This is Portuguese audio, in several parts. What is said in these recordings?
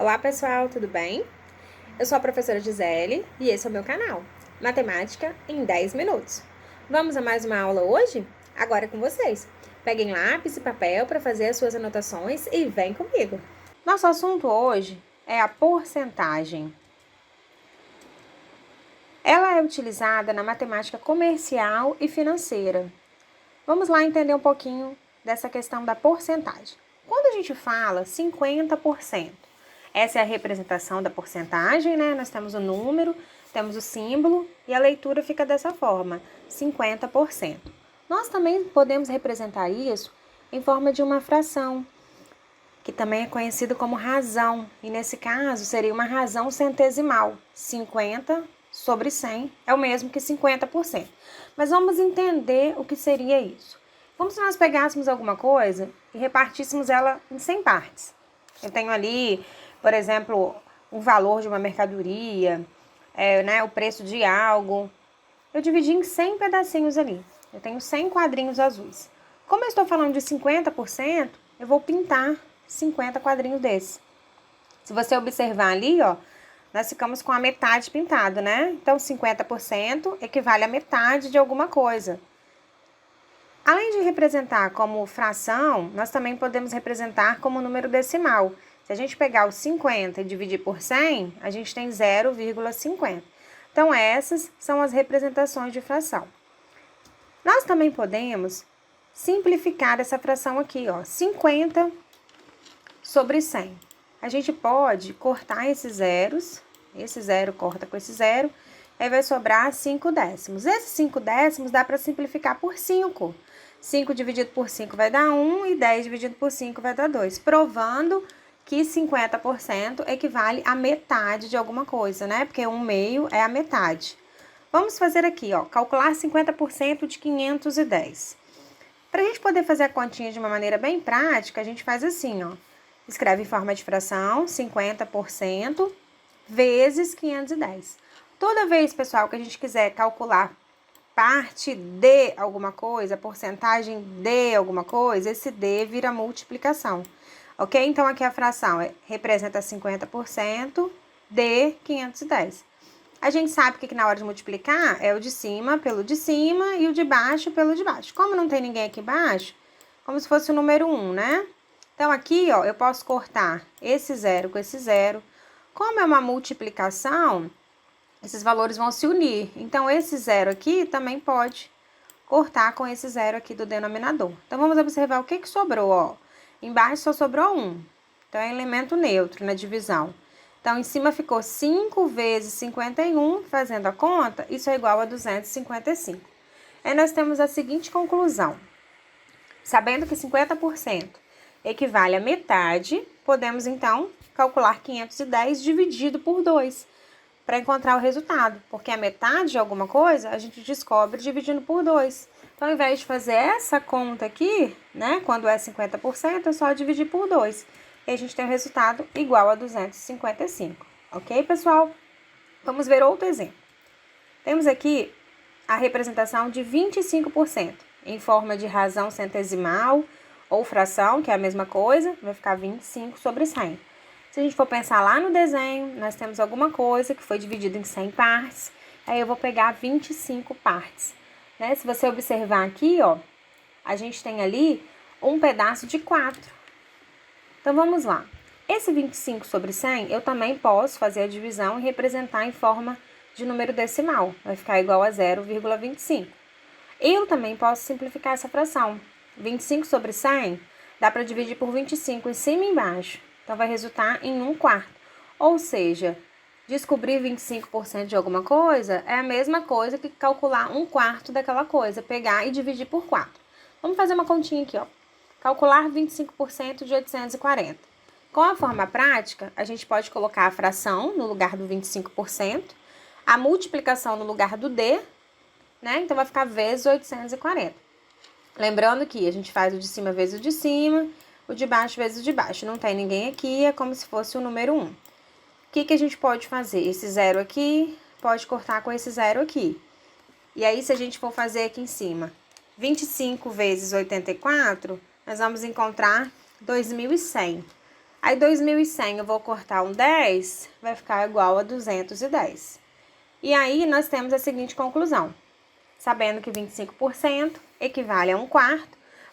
Olá pessoal, tudo bem? Eu sou a professora Gisele e esse é o meu canal, Matemática em 10 minutos. Vamos a mais uma aula hoje? Agora é com vocês. Peguem lápis e papel para fazer as suas anotações e vem comigo. Nosso assunto hoje é a porcentagem. Ela é utilizada na matemática comercial e financeira. Vamos lá entender um pouquinho dessa questão da porcentagem. Quando a gente fala 50%, essa é a representação da porcentagem, né? Nós temos o número, temos o símbolo e a leitura fica dessa forma, 50%. Nós também podemos representar isso em forma de uma fração, que também é conhecido como razão. E nesse caso seria uma razão centesimal. 50 sobre 100 é o mesmo que 50%. Mas vamos entender o que seria isso. Como se nós pegássemos alguma coisa e repartíssemos ela em 100 partes. Eu tenho ali, por exemplo, o valor de uma mercadoria, o preço de algo. Eu dividi em 100 pedacinhos ali. Eu tenho 100 quadrinhos azuis. Como eu estou falando de 50%, eu vou pintar 50 quadrinhos desses. Se você observar ali, ó, nós ficamos com a metade pintado, né? Então, 50% equivale a metade de alguma coisa. Além de representar como fração, nós também podemos representar como número decimal. Se a gente pegar o 50 e dividir por 100, a gente tem 0,50. Então, essas são as representações de fração. Nós também podemos simplificar essa fração aqui, ó, 50 sobre 100. A gente pode cortar esses zeros, esse zero corta com esse zero, aí vai sobrar 5 décimos. Esses 5 décimos dá para simplificar por 5. 5 dividido por 5 vai dar 1 e 10 dividido por 5 vai dar 2, provando que 50% equivale a metade de alguma coisa, né? Porque 1/2 é a metade. Vamos fazer aqui, ó, calcular 50% de 510. Para a gente poder fazer a continha de uma maneira bem prática, a gente faz assim, ó. Escreve em forma de fração, 50% vezes 510. Toda vez, pessoal, que a gente quiser calcular parte de alguma coisa, porcentagem de alguma coisa, esse D vira multiplicação, ok? Então, aqui a fração representa 50% de 510. A gente sabe que na hora de multiplicar é o de cima pelo de cima e o de baixo pelo de baixo. Como não tem ninguém aqui embaixo, como se fosse o número 1, né? Então, aqui, ó, eu posso cortar esse zero com esse zero. Como é uma multiplicação, esses valores vão se unir. Então, esse zero aqui também pode cortar com esse zero aqui do denominador. Então, vamos observar o que sobrou, ó. Embaixo só sobrou 1. Então, é elemento neutro na divisão. Então, em cima ficou 5 vezes 51, fazendo a conta, isso é igual a 255. Aí, nós temos a seguinte conclusão. Sabendo que 50% equivale a metade, podemos, então, calcular 510 dividido por 2. Para encontrar o resultado, porque a metade de alguma coisa a gente descobre dividindo por 2. Então, ao invés de fazer essa conta aqui, né, quando é 50%, é só dividir por 2. E a gente tem o resultado igual a 255. Ok, pessoal? Vamos ver outro exemplo. Temos aqui a representação de 25%, em forma de razão centesimal ou fração, que é a mesma coisa, vai ficar 25 sobre 100. Se a gente for pensar lá no desenho, nós temos alguma coisa que foi dividida em 100 partes, aí eu vou pegar 25 partes, né? Se você observar aqui, ó, a gente tem ali um pedaço de 4. Então, vamos lá. Esse 25 sobre 100, eu também posso fazer a divisão e representar em forma de número decimal, vai ficar igual a 0,25. Eu também posso simplificar essa fração. 25 sobre 100, dá para dividir por 25 em cima e embaixo. Então, vai resultar em 1/4. Ou seja, descobrir 25% de alguma coisa é a mesma coisa que calcular 1/4 daquela coisa. Pegar e dividir por 4. Vamos fazer uma continha aqui, ó. Calcular 25% de 840. Com a forma prática, a gente pode colocar a fração no lugar do 25%, a multiplicação no lugar do D, né? Então, vai ficar vezes 840. Lembrando que a gente faz o de cima vezes o de cima, o de baixo vezes o de baixo. Não tem ninguém aqui, é como se fosse o número 1. O que a gente pode fazer? Esse zero aqui pode cortar com esse zero aqui. E aí, se a gente for fazer aqui em cima 25 vezes 84, nós vamos encontrar 2.100. Aí 2.100 eu vou cortar um 10, vai ficar igual a 210. E aí nós temos a seguinte conclusão. Sabendo que 25% equivale a 1/4,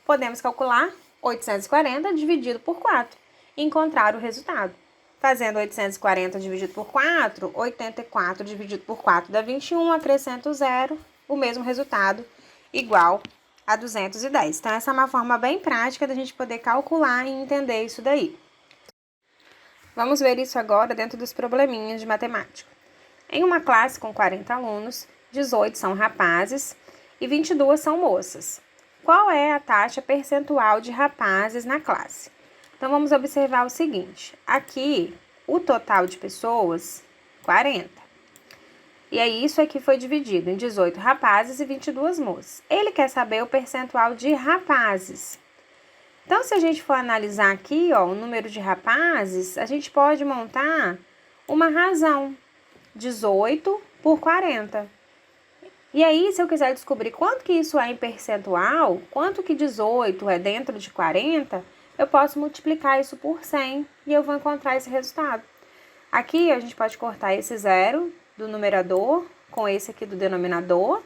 podemos calcular 840 dividido por 4 e encontrar o resultado. Fazendo 840 dividido por 4, 84 dividido por 4 dá 21, acrescento 0, o mesmo resultado, igual a 210. Então, essa é uma forma bem prática da gente poder calcular e entender isso daí. Vamos ver isso agora dentro dos probleminhas de matemática. Em uma classe com 40 alunos, 18 são rapazes e 22 são moças. Qual é a taxa percentual de rapazes na classe? Então, vamos observar o seguinte. Aqui, o total de pessoas, 40. E aí, isso aqui foi dividido em 18 rapazes e 22 moças. Ele quer saber o percentual de rapazes. Então, se a gente for analisar aqui, ó, o número de rapazes, a gente pode montar uma razão. 18 por 40. E aí, se eu quiser descobrir quanto que isso é em percentual, quanto que 18 é dentro de 40, eu posso multiplicar isso por 100 e eu vou encontrar esse resultado. Aqui, a gente pode cortar esse 0 do numerador com esse aqui do denominador.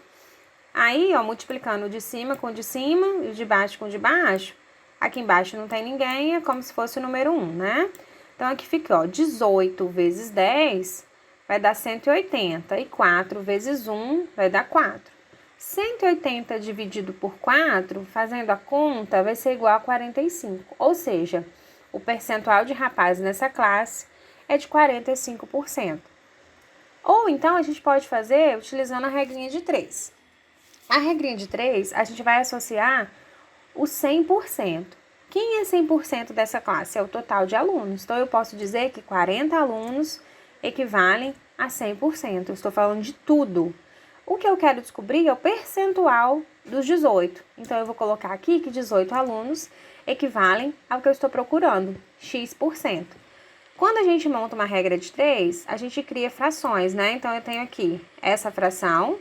Aí, ó, multiplicando o de cima com o de cima e o de baixo com o de baixo. Aqui embaixo não tem ninguém, é como se fosse o número 1, né? Então, aqui fica, ó, 18 vezes 10 vai dar 180. E 4 vezes 1 vai dar 4. 180 dividido por 4, fazendo a conta, vai ser igual a 45. Ou seja, o percentual de rapazes nessa classe é de 45%. Ou então, a gente pode fazer utilizando a regrinha de 3. A regrinha de 3, a gente vai associar o 100%. Quem é 100% dessa classe? É o total de alunos. Então, eu posso dizer que 40 alunos equivalem a 100%. Eu estou falando de tudo. O que eu quero descobrir é o percentual dos 18. Então, eu vou colocar aqui que 18 alunos equivalem ao que eu estou procurando, x%. Quando a gente monta uma regra de 3, a gente cria frações, né? Então, eu tenho aqui essa fração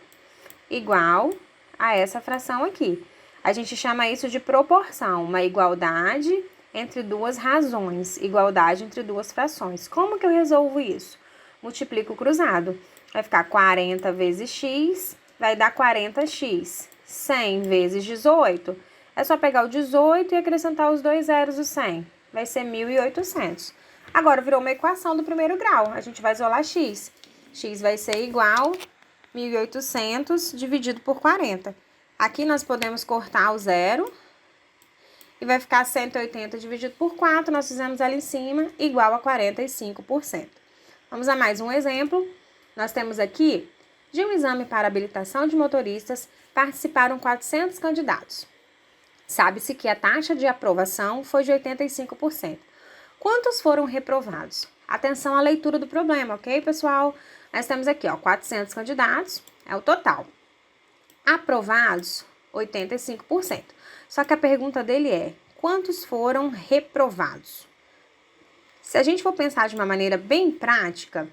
igual a essa fração aqui. A gente chama isso de proporção, uma igualdade entre duas razões, igualdade entre duas frações. Como que eu resolvo isso? Multiplico o cruzado. Vai ficar 40 vezes x, vai dar 40x. 100 vezes 18, é só pegar o 18 e acrescentar os dois zeros, o 100. Vai ser 1.800. Agora, virou uma equação do primeiro grau. A gente vai isolar x. X vai ser igual a 1.800 dividido por 40. Aqui nós podemos cortar o zero e vai ficar 180 dividido por 4, nós fizemos ali em cima, igual a 45%. Vamos a mais um exemplo. Nós temos aqui, de um exame para habilitação de motoristas, participaram 400 candidatos. Sabe-se que a taxa de aprovação foi de 85%. Quantos foram reprovados? Atenção à leitura do problema, ok, pessoal? Nós temos aqui, ó, 400 candidatos, é o total. Aprovados, 85%. Só que a pergunta dele é, quantos foram reprovados? Se a gente for pensar de uma maneira bem prática,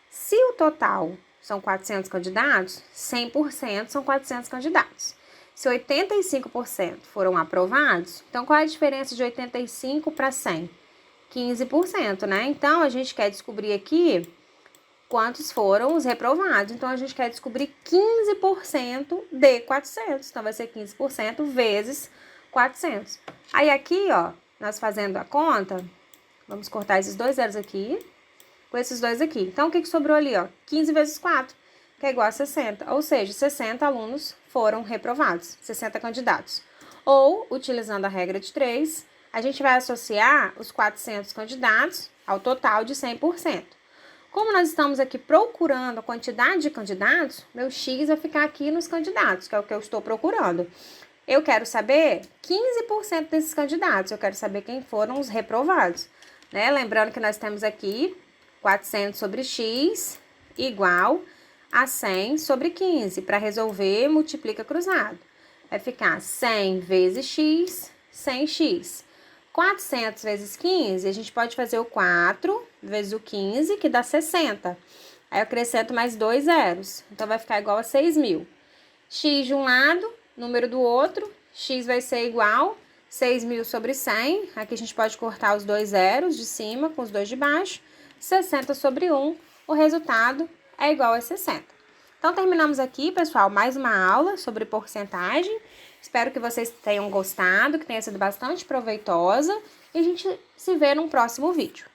se o total são 400 candidatos, 100% são 400 candidatos. Se 85% foram aprovados, então qual é a diferença de 85 para 100? 15%, né? Então, a gente quer descobrir aqui quantos foram os reprovados. Então, a gente quer descobrir 15% de 400. Então, vai ser 15% vezes 400. Aí, aqui, ó, nós fazendo a conta, vamos cortar esses dois zeros aqui com esses dois aqui. Então, o que sobrou ali, ó? 15 vezes 4, que é igual a 60. Ou seja, 60 alunos foram reprovados, 60 candidatos. Ou, utilizando a regra de 3, a gente vai associar os 400 candidatos ao total de 100%. Como nós estamos aqui procurando a quantidade de candidatos, meu x vai ficar aqui nos candidatos, que é o que eu estou procurando. Eu quero saber 15% desses candidatos, eu quero saber quem foram os reprovados, né? Lembrando que nós temos aqui 400 sobre x igual a 100 sobre 15. Para resolver, multiplica cruzado. Vai ficar 100 vezes x, 100x. 400 vezes 15, a gente pode fazer o 4 vezes o 15, que dá 60. Aí eu acrescento mais dois zeros. Então, vai ficar igual a 6.000. X de um lado, número do outro, x vai ser igual a 6.000 sobre 100, aqui a gente pode cortar os 2 zeros de cima com os 2 de baixo. 60 sobre 1, o resultado é igual a 60. Então, terminamos aqui, pessoal, mais uma aula sobre porcentagem. Espero que vocês tenham gostado, que tenha sido bastante proveitosa. E a gente se vê num próximo vídeo.